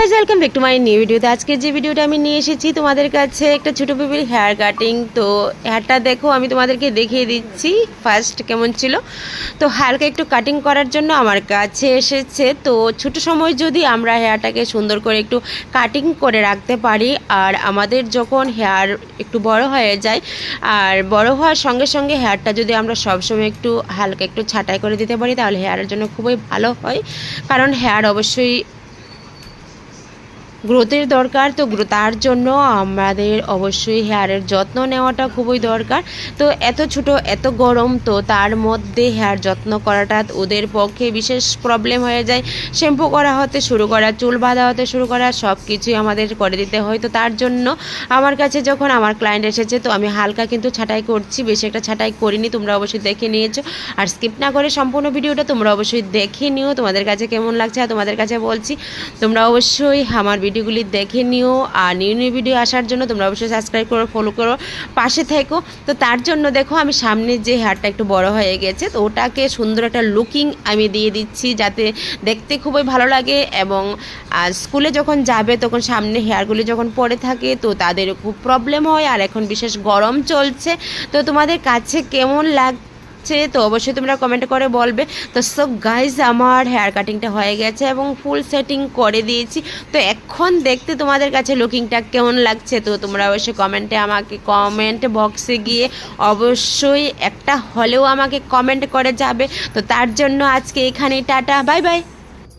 Guys welcome back to my new ভিডিওতে। আজকে যে ভিডিওটা আমি নিয়ে এসেছি তোমাদের কাছে একটা ছোটো বেবির হেয়ার কাটিং। তো হেয়ারটা দেখো, আমি তোমাদেরকে দেখিয়ে দিচ্ছি ফার্স্ট কেমন ছিল। তো হালকা একটু কাটিং করার জন্য আমার কাছে এসেছে। তো ছোটো সময় যদি আমরা হেয়ারটাকে সুন্দর করে একটু কাটিং করে রাখতে পারি, আর আমাদের যখন হেয়ার একটু বড় হয়ে যায়, আর বড় হওয়ার সঙ্গে সঙ্গে হেয়ারটা যদি আমরা সবসময় একটু হালকা একটু ছাঁটাই করে দিতে পারি, তাহলে হেয়ারের জন্য খুবই ভালো হয়। কারণ হেয়ার অবশ্যই গ্রোথের দরকার। তো তার জন্য আমাদের অবশ্যই হেয়ারের যত্ন নেওয়াটা খুবই দরকার। তো এত ছোট এত গরম, তো তার মধ্যে হেয়ার যত্ন করাটা ওদের পক্ষে বিশেষ প্রবলেম হয়ে যায়। শ্যাম্পু করা হতে শুরু করা, চুল বাঁধা হতে শুরু করা, সব কিছুই আমাদের করে দিতে হয়। তো তার জন্য আমার কাছে যখন আমার ক্লায়েন্ট এসেছে, তো আমি হালকা কিন্তু ছাঁটাই করছি, বেশি একটা ছাঁটাই করিনি। তোমরা অবশ্যই দেখে নিয়েছো, আর স্কিপ না করে সম্পূর্ণ ভিডিওটা তোমরা অবশ্যই দেখে নিও। তোমাদের কাছে কেমন লাগছে, আর তোমাদের কাছে বলছি তোমরা অবশ্যই আমার ভিডিওগুলি দেখে নিও। আর নিউ নিউ ভিডিও আসার জন্য তোমরা অবশ্যই সাবস্ক্রাইব করো, ফলো করো, পাশে থেকো। তো তার জন্য দেখো, আমি সামনে যে হেয়ারটা একটু বড় হয়ে গেছে, তো ওটাকে সুন্দর একটা লুকিং আমি দিয়ে দিচ্ছি, যাতে দেখতে খুবই ভালো লাগে। এবং স্কুলে যখন যাবে, তখন সামনে হেয়ারগুলি যখন পড়ে থাকে, তো তাদের খুব প্রবলেম হয়। আর এখন বিশেষ গরম চলছে, তো তোমাদের কাছে কেমন তো অবশ্যই তোমরা কমেন্ট করে বলবে। তো সো গাইজ, আমার হেয়ার কাটিংটা হয়ে গেছে এবং ফুল সেটিং করে দিয়েছি। তো এখন দেখতে তোমাদের কাছে লুকিংটা কেমন লাগছে, তো তোমরা অবশ্যই কমেন্টে আমাকে কমেন্ট বক্সে গিয়ে অবশ্যই একটা হলেও আমাকে কমেন্ট করে যাবে। তো তার জন্য আজকে এখানেই টাটা, বাই বাই।